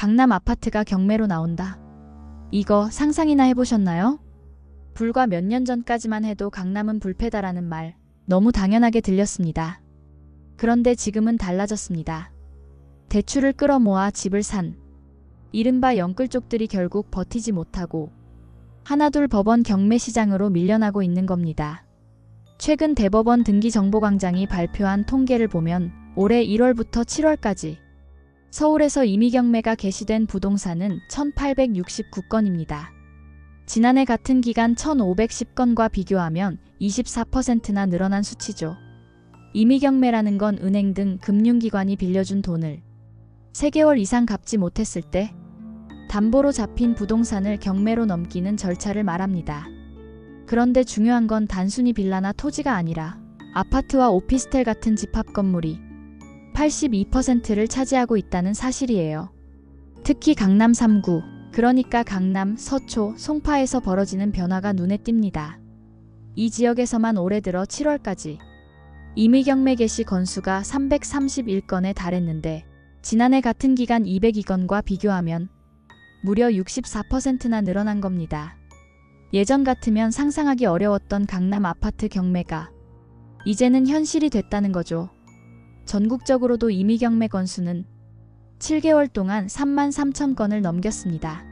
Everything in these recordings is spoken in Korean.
강남 아파트가 경매로 나온다. 이거 상상이나 해보셨나요? 불과 몇 년 전까지만 해도 강남은 불패다라는 말 너무 당연하게 들렸습니다. 그런데 지금은 달라졌습니다. 대출을 끌어모아 집을 산 이른바 영끌족들이 결국 버티지 못하고 하나둘 법원 경매 시장으로 밀려나고 있는 겁니다. 최근 대법원 등기정보광장이 발표한 통계를 보면 올해 1월부터 7월까지 서울에서 임의경매가 개시된 부동산은 1869건입니다. 지난해 같은 기간 1510건과 비교하면 24%나 늘어난 수치죠. 임의경매라는 건 은행 등 금융기관이 빌려준 돈을 3개월 이상 갚지 못했을 때 담보로 잡힌 부동산을 경매로 넘기는 절차를 말합니다. 그런데 중요한 건 단순히 빌라나 토지가 아니라 아파트와 오피스텔 같은 집합 건물이 82%를 차지하고 있다는 사실이에요. 특히 강남 3구, 그러니까 강남, 서초, 송파에서 벌어지는 변화가 눈에 띕니다. 이 지역에서만 올해 들어 7월까지 임의경매 개시 건수가 331건에 달했는데 지난해 같은 기간 202건과 비교하면 무려 64%나 늘어난 겁니다. 예전 같으면 상상하기 어려웠던 강남 아파트 경매가 이제는 현실이 됐다는 거죠. 전국적으로도 임의경매 건수는 7개월 동안 33,000건을 넘겼습니다.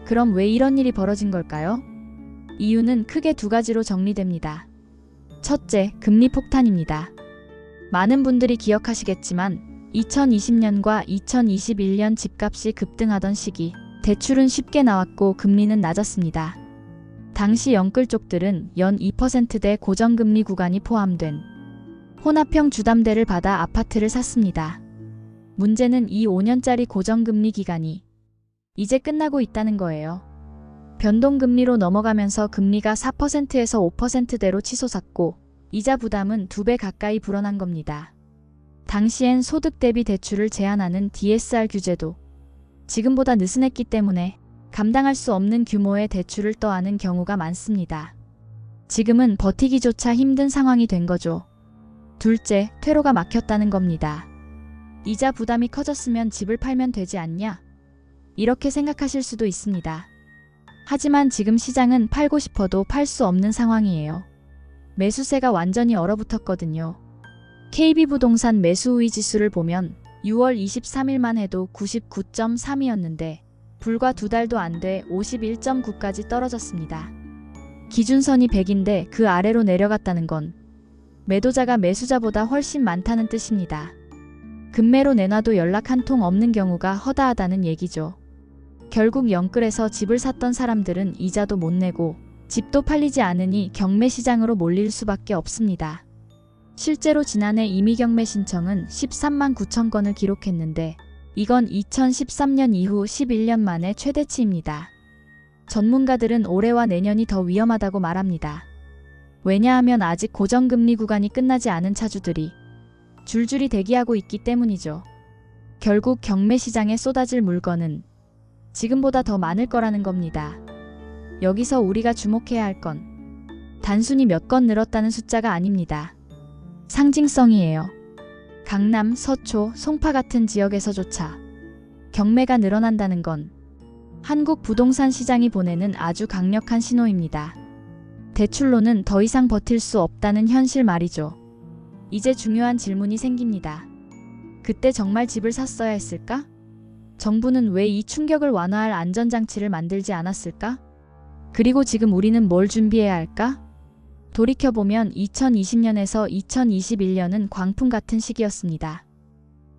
그럼 왜 이런 일이 벌어진 걸까요? 이유는 크게 두 가지로 정리됩니다. 첫째, 금리 폭탄입니다. 많은 분들이 기억하시겠지만 2020년과 2021년 집값이 급등하던 시기 대출은 쉽게 나왔고 금리는 낮았습니다. 당시 영끌족들은 연 2%대 고정금리 구간이 포함된 혼합형 주담대를 받아 아파트를 샀습니다. 문제는 이 5년짜리 고정금리 기간이 이제 끝나고 있다는 거예요. 변동금리로 넘어가면서 금리가 4%에서 5%대로 치솟았고 이자 부담은 2배 가까이 불어난 겁니다. 당시엔 소득 대비 대출을 제한하는 DSR 규제도 지금보다 느슨했기 때문에 감당할 수 없는 규모의 대출을 떠안은 경우가 많습니다. 지금은 버티기조차 힘든 상황이 된 거죠. 둘째, 퇴로가 막혔다는 겁니다. 이자 부담이 커졌으면 집을 팔면 되지 않냐? 이렇게 생각하실 수도 있습니다. 하지만 지금 시장은 팔고 싶어도 팔 수 없는 상황이에요. 매수세가 완전히 얼어붙었거든요. KB부동산 매수우위 지수를 보면 6월 23일만 해도 99.3이었는데 불과 2달도 안 돼 51.9까지 떨어졌습니다. 기준선이 100인데 그 아래로 내려갔다는 건 매도자가 매수자보다 훨씬 많다는 뜻입니다. 급매로 내놔도 연락 한 통 없는 경우가 허다하다는 얘기죠. 결국 영끌에서 집을 샀던 사람들은 이자도 못 내고 집도 팔리지 않으니 경매 시장으로 몰릴 수밖에 없습니다. 실제로 지난해 임의경매 신청은 13만 9천 건을 기록했는데 이건 2013년 이후 11년 만에 최대치입니다. 전문가들은 올해와 내년이 더 위험하다고 말합니다. 왜냐하면 아직 고정금리 구간이 끝나지 않은 차주들이 줄줄이 대기하고 있기 때문이죠. 결국 경매 시장에 쏟아질 물건은 지금보다 더 많을 거라는 겁니다. 여기서 우리가 주목해야 할 건 단순히 몇 건 늘었다는 숫자가 아닙니다. 상징성이에요. 강남, 서초, 송파 같은 지역에서조차 경매가 늘어난다는 건 한국 부동산 시장이 보내는 아주 강력한 신호입니다. 대출로는 더 이상 버틸 수 없다는 현실 말이죠. 이제 중요한 질문이 생깁니다. 그때 정말 집을 샀어야 했을까? 정부는 왜 이 충격을 완화할 안전장치를 만들지 않았을까? 그리고 지금 우리는 뭘 준비해야 할까? 돌이켜보면 2020년에서 2021년은 광풍 같은 시기였습니다.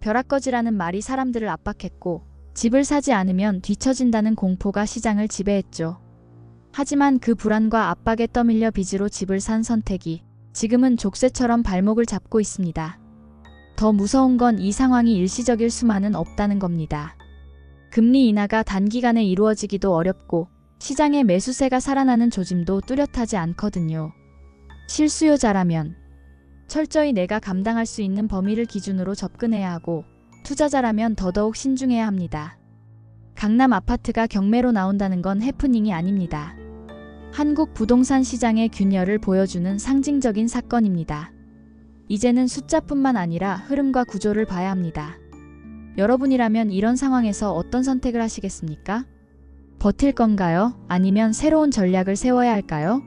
벼락거지라는 말이 사람들을 압박했고 집을 사지 않으면 뒤처진다는 공포가 시장을 지배했죠. 하지만 그 불안과 압박에 떠밀려 빚으로 집을 산 선택이 지금은 족쇄처럼 발목을 잡고 있습니다. 더 무서운 건 이 상황이 일시적일 수만은 없다는 겁니다. 금리 인하가 단기간에 이루어지기도 어렵고 시장의 매수세가 살아나는 조짐도 뚜렷하지 않거든요. 실수요자라면 철저히 내가 감당할 수 있는 범위를 기준으로 접근해야 하고 투자자라면 더더욱 신중해야 합니다. 강남 아파트가 경매로 나온다는 건 해프닝이 아닙니다. 한국 부동산 시장의 균열을 보여주는 상징적인 사건입니다. 이제는 숫자뿐만 아니라 흐름과 구조를 봐야 합니다. 여러분이라면 이런 상황에서 어떤 선택을 하시겠습니까? 버틸 건가요? 아니면 새로운 전략을 세워야 할까요?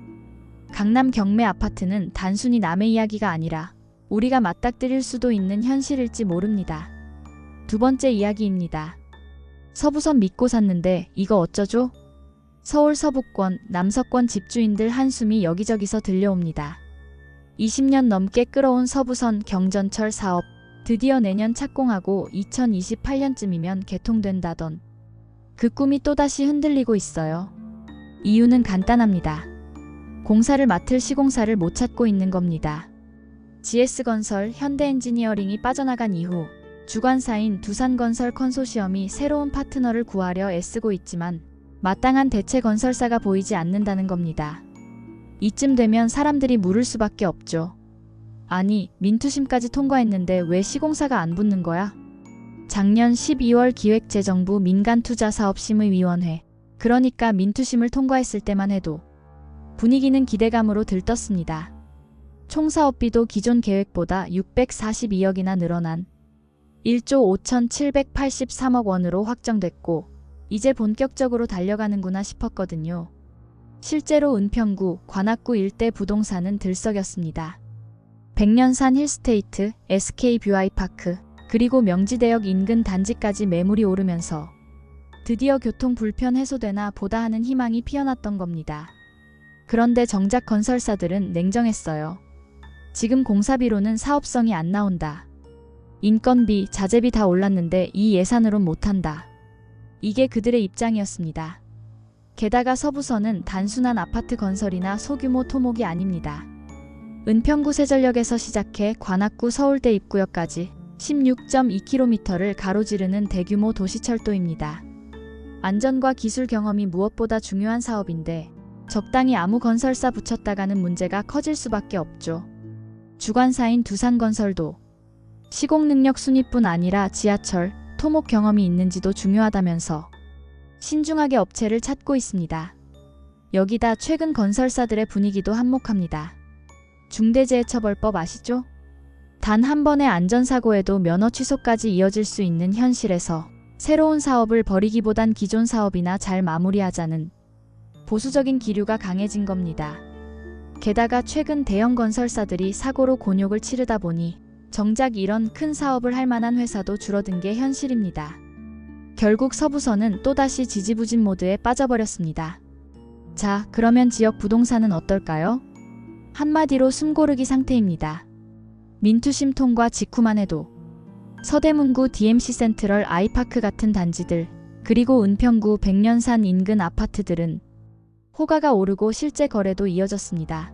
강남 경매 아파트는 단순히 남의 이야기가 아니라 우리가 맞닥뜨릴 수도 있는 현실일지 모릅니다. 두 번째 이야기입니다. 서부선 믿고 샀는데 이거 어쩌죠? 서울 서부권, 남서권 집주인들 한숨이 여기저기서 들려옵니다. 20년 넘게 끌어온 서부선 경전철 사업, 드디어 내년 착공하고 2028년쯤이면 개통된다던 그 꿈이 또다시 흔들리고 있어요. 이유는 간단합니다. 공사를 맡을 시공사를 못 찾고 있는 겁니다. GS건설, 현대엔지니어링이 빠져나간 이후 주관사인 두산건설 컨소시엄이 새로운 파트너를 구하려 애쓰고 있지만 마땅한 대체 건설사가 보이지 않는다는 겁니다. 이쯤 되면 사람들이 물을 수밖에 없죠. 아니, 민투심까지 통과했는데 왜 시공사가 안 붙는 거야? 작년 12월 기획재정부 민간투자사업심의위원회, 그러니까 민투심을 통과했을 때만 해도 분위기는 기대감으로 들떴습니다. 총 사업비도 기존 계획보다 642억이나 늘어난 1조 5,783억 원으로 확정됐고 이제 본격적으로 달려가는구나 싶었거든요. 실제로 은평구, 관악구 일대 부동산은 들썩였습니다. 백년산 힐스테이트, SK뷰아이파크, 그리고 명지대역 인근 단지까지 매물이 오르면서 드디어 교통 불편 해소되나 보다 하는 희망이 피어났던 겁니다. 그런데 정작 건설사들은 냉정했어요. 지금 공사비로는 사업성이 안 나온다. 인건비, 자재비 다 올랐는데 이 예산으론 못한다. 이게 그들의 입장이었습니다. 게다가 서부선은 단순한 아파트 건설이나 소규모 토목이 아닙니다. 은평구 세전역에서 시작해 관악구 서울대 입구역까지 16.2km를 가로지르는 대규모 도시철도입니다. 안전과 기술 경험이 무엇보다 중요한 사업인데 적당히 아무 건설사 붙였다가는 문제가 커질 수밖에 없죠. 주관사인 두산건설도 시공 능력 순위뿐 아니라 지하철, 토목 경험이 있는지도 중요하다면서 신중하게 업체를 찾고 있습니다. 여기다 최근 건설사들의 분위기도 한몫합니다. 중대재해처벌법 아시죠? 단 한 번의 안전사고에도 면허 취소까지 이어질 수 있는 현실에서 새로운 사업을 벌이기보단 기존 사업이나 잘 마무리하자는 보수적인 기류가 강해진 겁니다. 게다가 최근 대형 건설사들이 사고로 곤욕을 치르다 보니 정작 이런 큰 사업을 할 만한 회사도 줄어든 게 현실입니다. 결국 서부선은 또다시 지지부진 모드에 빠져버렸습니다. 자, 그러면 지역 부동산은 어떨까요? 한마디로 숨고르기 상태입니다. 민투심 통과 직후만 해도 서대문구 DMC 센트럴 아이파크 같은 단지들, 그리고 은평구 백년산 인근 아파트들은 호가가 오르고 실제 거래도 이어졌습니다.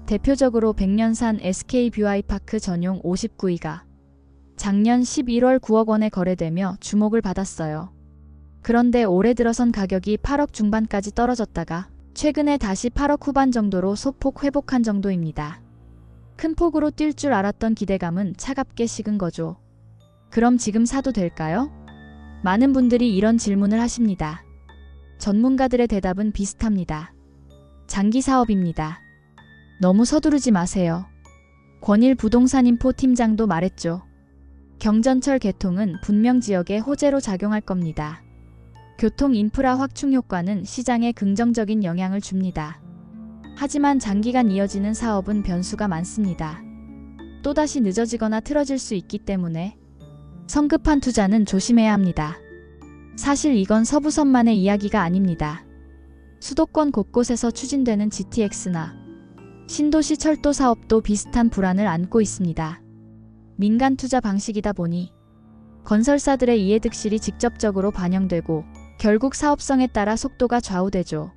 대표적으로 백년산 SK뷰아이파크 전용 59이가 작년 11월 9억 원에 거래되며 주목을 받았어요. 그런데 올해 들어선 가격이 8억 중반까지 떨어졌다가 최근에 다시 8억 후반 정도로 소폭 회복한 정도입니다. 큰 폭으로 뛸 줄 알았던 기대감은 차갑게 식은 거죠. 그럼 지금 사도 될까요? 많은 분들이 이런 질문을 하십니다. 전문가들의 대답은 비슷합니다. 장기 사업입니다. 너무 서두르지 마세요. 권일 부동산인포 팀장도 말했죠. 경전철 개통은 분명 지역의 호재로 작용할 겁니다. 교통 인프라 확충 효과는 시장에 긍정적인 영향을 줍니다. 하지만 장기간 이어지는 사업은 변수가 많습니다. 또다시 늦어지거나 틀어질 수 있기 때문에 성급한 투자는 조심해야 합니다. 사실 이건 서부선만의 이야기가 아닙니다. 수도권 곳곳에서 추진되는 GTX나 신도시 철도 사업도 비슷한 불안을 안고 있습니다. 민간 투자 방식이다 보니 건설사들의 이해득실이 직접적으로 반영되고 결국 사업성에 따라 속도가 좌우되죠.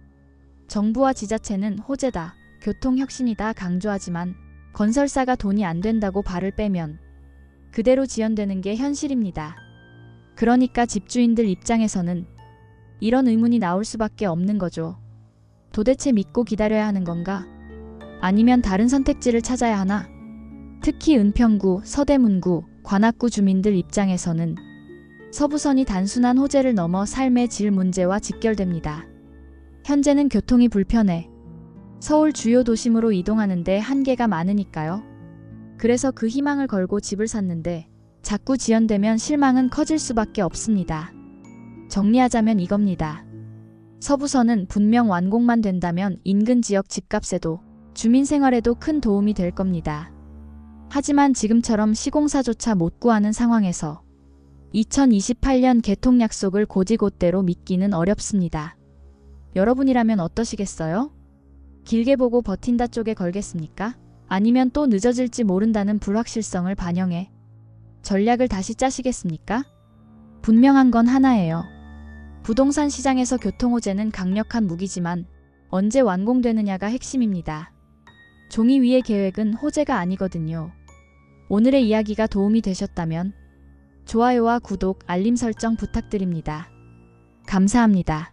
정부와 지자체는 호재다, 교통혁신이다 강조하지만 건설사가 돈이 안 된다고 발을 빼면 그대로 지연되는 게 현실입니다. 그러니까 집주인들 입장에서는 이런 의문이 나올 수밖에 없는 거죠. 도대체 믿고 기다려야 하는 건가? 아니면 다른 선택지를 찾아야 하나? 특히 은평구, 서대문구, 관악구 주민들 입장에서는 서부선이 단순한 호재를 넘어 삶의 질 문제와 직결됩니다. 현재는 교통이 불편해 서울 주요 도심으로 이동하는데 한계가 많으니까요. 그래서 그 희망을 걸고 집을 샀는데 자꾸 지연되면 실망은 커질 수밖에 없습니다. 정리하자면 이겁니다. 서부서는 분명 완공만 된다면 인근 지역 집값에도 주민 생활에도 큰 도움이 될 겁니다. 하지만 지금처럼 시공사조차 못 구하는 상황에서 2028년 개통 약속을 곧이곧대로 믿기는 어렵습니다. 여러분이라면 어떠시겠어요? 길게 보고 버틴다 쪽에 걸겠습니까? 아니면 또 늦어질지 모른다는 불확실성을 반영해 전략을 다시 짜시겠습니까? 분명한 건 하나예요. 부동산 시장에서 교통호재는 강력한 무기지만 언제 완공되느냐가 핵심입니다. 종이 위의 계획은 호재가 아니거든요. 오늘의 이야기가 도움이 되셨다면 좋아요와 구독, 알림 설정 부탁드립니다. 감사합니다.